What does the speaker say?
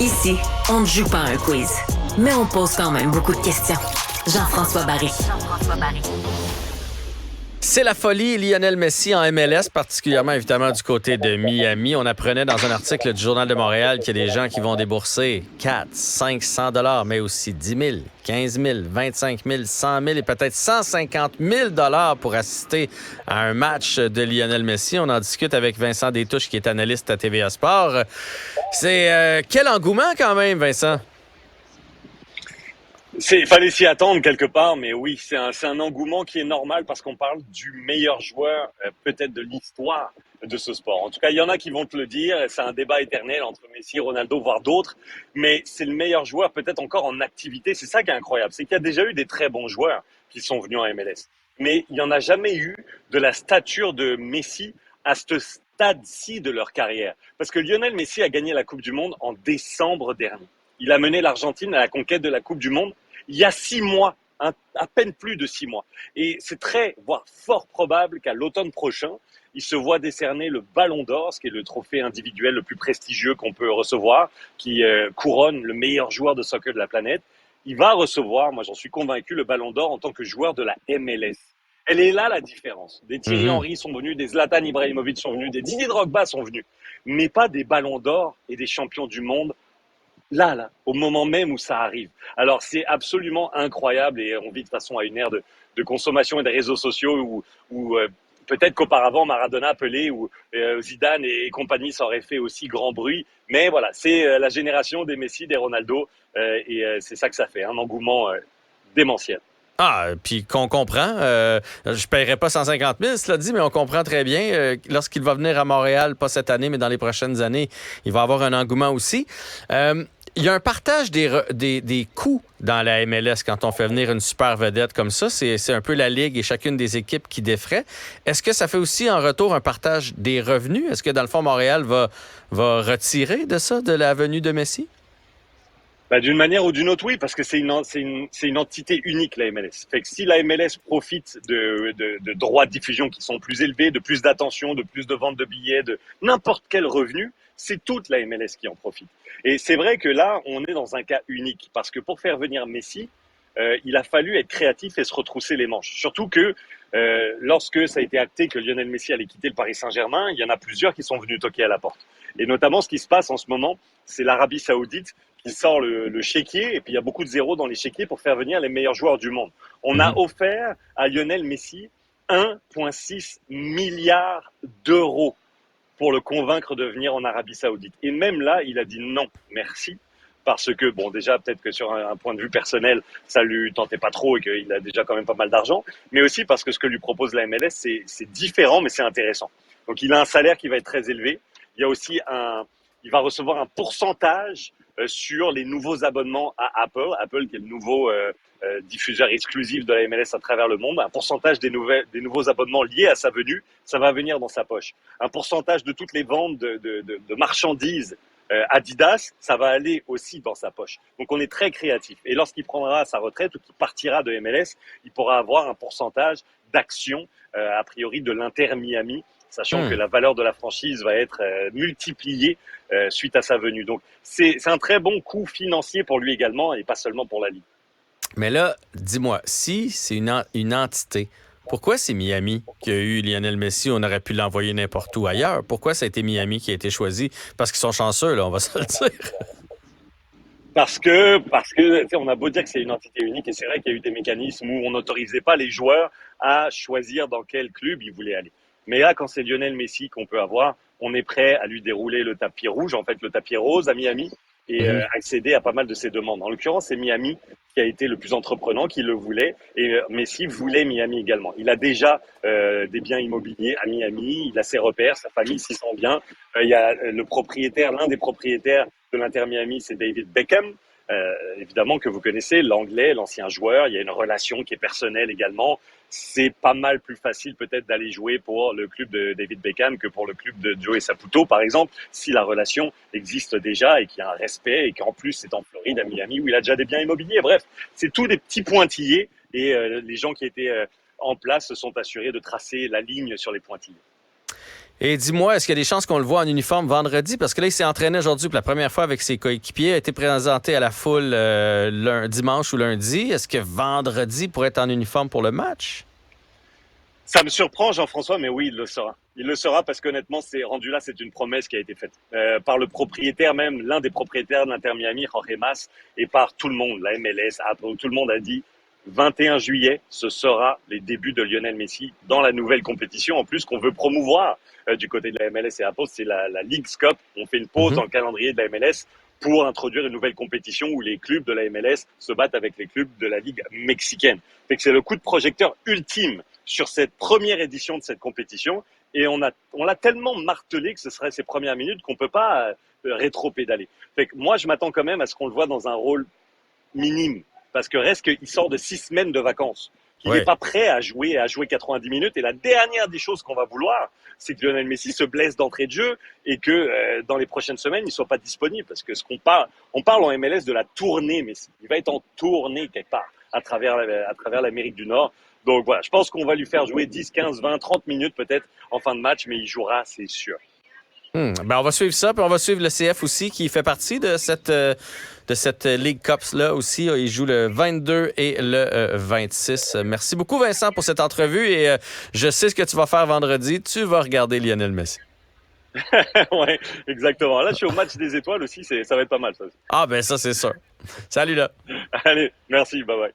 Ici, on ne joue pas à un quiz, mais on pose quand même beaucoup de questions. Jean-François Barry. C'est la folie Lionel Messi en MLS, particulièrement évidemment du côté de Miami. On apprenait dans un article du Journal de Montréal qu'il y a des gens qui vont débourser 400, 500 $, mais aussi 10 000, 15 000, 25 000, 100 000 et peut-être 150 000 $ pour assister à un match de Lionel Messi. On en discute avec Vincent Destouches, qui est analyste à TVA Sport. C'est quel engouement quand même, Vincent? Il fallait s'y attendre quelque part, mais oui, c'est un engouement qui est normal parce qu'on parle du meilleur joueur peut-être de l'histoire de ce sport. En tout cas, il y en a qui vont te le dire, c'est un débat éternel entre Messi, Ronaldo, voire d'autres, mais c'est le meilleur joueur peut-être encore en activité. C'est ça qui est incroyable, c'est qu'il y a déjà eu des très bons joueurs qui sont venus en MLS, mais il n'y en a jamais eu de la stature de Messi à ce stade-ci de leur carrière. Parce que Lionel Messi a gagné la Coupe du Monde en décembre dernier. Il a mené l'Argentine à la conquête de la Coupe du Monde il y a 6 mois, à peine plus de 6 mois. Et c'est très, voire fort probable qu'à l'automne prochain, il se voit décerner le Ballon d'Or, ce qui est le trophée individuel le plus prestigieux qu'on peut recevoir, qui couronne le meilleur joueur de soccer de la planète. Il va recevoir, moi j'en suis convaincu, le Ballon d'Or en tant que joueur de la MLS. Elle est là la différence. Des Thierry Henry sont venus, des Zlatan Ibrahimovic sont venus, des Didier Drogba sont venus, mais pas des Ballons d'Or et des champions du monde là, au moment même où ça arrive. Alors, c'est absolument incroyable et on vit de façon à une ère de consommation et des réseaux sociaux où peut-être qu'auparavant, Maradona, Pelé ou Zidane et compagnie, ça aurait fait aussi grand bruit. Mais voilà, c'est la génération des Messi, des Ronaldo et c'est ça que ça fait, un engouement démentiel. Ah, puis qu'on comprend. Je paierai pas 150 000, cela dit, mais on comprend très bien. Lorsqu'il va venir à Montréal, pas cette année, mais dans les prochaines années, il va avoir un engouement aussi. Il y a un partage des coûts dans la MLS quand on fait venir une super vedette comme ça. C'est un peu la ligue et chacune des équipes qui défraie. Est-ce que ça fait aussi en retour un partage des revenus? Est-ce que dans le fond, Montréal va retirer de ça, de la venue de Messi? D'une manière ou d'une autre, oui, parce que c'est une entité unique, la MLS. Fait que si la MLS profite de droits de diffusion qui sont plus élevés, de plus d'attention, de plus de ventes de billets, de n'importe quel revenu, c'est toute la MLS qui en profite. Et c'est vrai que là, on est dans un cas unique, parce que pour faire venir Messi, il a fallu être créatif et se retrousser les manches. Surtout que lorsque ça a été acté que Lionel Messi allait quitter le Paris Saint-Germain, il y en a plusieurs qui sont venus toquer à la porte. Et notamment, ce qui se passe en ce moment, c'est l'Arabie Saoudite qui sort le chéquier, et puis il y a beaucoup de zéros dans les chéquiers pour faire venir les meilleurs joueurs du monde. On a offert à Lionel Messi 1,6 milliard d'euros pour le convaincre de venir en Arabie Saoudite. Et même là, il a dit non, merci. Parce que, bon, déjà, peut-être que sur un point de vue personnel, ça lui tentait pas trop et qu'il a déjà quand même pas mal d'argent. Mais aussi parce que ce que lui propose la MLS, c'est différent, mais c'est intéressant. Donc, il a un salaire qui va être très élevé. Il y a aussi il va recevoir un pourcentage sur les nouveaux abonnements à Apple. Apple, qui est le nouveau diffuseur exclusif de la MLS à travers le monde. Un pourcentage des nouveaux abonnements liés à sa venue, ça va venir dans sa poche. Un pourcentage de toutes les ventes de marchandises Adidas, ça va aller aussi dans sa poche. Donc on est très créatif. Et lorsqu'il prendra sa retraite ou qu'il partira de MLS, il pourra avoir un pourcentage d'actions, a priori de l'Inter Miami, sachant que la valeur de la franchise va être multipliée suite à sa venue. Donc c'est un très bon coup financier pour lui également et pas seulement pour la Ligue. Mais là, dis-moi, si c'est une entité, pourquoi c'est Miami qui a eu Lionel Messi? On aurait pu l'envoyer n'importe où ailleurs. Pourquoi ça a été Miami qui a été choisi? Parce qu'ils sont chanceux, là, on va se le dire. Parce que on a beau dire que c'est une entité unique, et c'est vrai qu'il y a eu des mécanismes où on n'autorisait pas les joueurs à choisir dans quel club ils voulaient aller. Mais là, quand c'est Lionel Messi qu'on peut avoir, on est prêt à lui dérouler le tapis rouge, en fait le tapis rose à Miami, et accéder à pas mal de ses demandes. En l'occurrence, c'est Miami qui a été le plus entreprenant, qui le voulait, et Messi voulait Miami également. Il a déjà des biens immobiliers à Miami, il a ses repères, sa famille s'y sent bien. Il y a le propriétaire, l'un des propriétaires de l'Inter Miami, c'est David Beckham, évidemment que vous connaissez, l'anglais, l'ancien joueur. Il y a une relation qui est personnelle également. C'est pas mal plus facile peut-être d'aller jouer pour le club de David Beckham que pour le club de Joey Saputo, par exemple, si la relation existe déjà et qu'il y a un respect et qu'en plus c'est en Floride, à Miami, où il a déjà des biens immobiliers. Bref, c'est tous des petits pointillés et les gens qui étaient en place se sont assurés de tracer la ligne sur les pointillés. Et dis-moi, est-ce qu'il y a des chances qu'on le voit en uniforme vendredi? Parce que là, il s'est entraîné aujourd'hui pour la première fois avec ses coéquipiers, a été présenté à la foule dimanche ou lundi. Est-ce que vendredi pourrait être en uniforme pour le match? Ça me surprend, Jean-François, mais oui, il le sera. Il le sera parce qu'honnêtement, c'est rendu là, c'est une promesse qui a été faite par le propriétaire même, l'un des propriétaires de l'Inter Miami, Jorge Mas, et par tout le monde, la MLS, Apple, tout le monde a dit 21 juillet, ce sera les débuts de Lionel Messi dans la nouvelle compétition, en plus qu'on veut promouvoir du côté de la MLS et Apple, c'est la League's Cup. On fait une pause dans le calendrier de la MLS pour introduire une nouvelle compétition où les clubs de la MLS se battent avec les clubs de la Ligue mexicaine. Fait que c'est le coup de projecteur ultime sur cette première édition de cette compétition. Et on l'a tellement martelé que ce serait ces premières minutes qu'on peut pas rétro-pédaler. Fait que moi, je m'attends quand même à ce qu'on le voit dans un rôle minime. Parce que reste qu'il sort de 6 semaines de vacances. Il n'est pas prêt à jouer 90 minutes. Et la dernière des choses qu'on va vouloir, c'est que Lionel Messi se blesse d'entrée de jeu et que dans les prochaines semaines, il ne soit pas disponible. Parce que on parle en MLS de la tournée Messi. Il va être en tournée quelque part à travers l'Amérique du Nord. Donc voilà, je pense qu'on va lui faire jouer 10, 15, 20, 30 minutes peut-être en fin de match, mais il jouera, c'est sûr. Ben on va suivre ça, puis on va suivre le CF aussi qui fait partie de cette League Cups-là aussi. Il joue le 22 et le 26. Merci beaucoup, Vincent, pour cette entrevue et je sais ce que tu vas faire vendredi. Tu vas regarder Lionel Messi. Oui, exactement. Là, je suis au match des étoiles aussi, ça va être pas mal ça. Ah ben ça, c'est sûr. Salut là. Allez, merci, bye bye.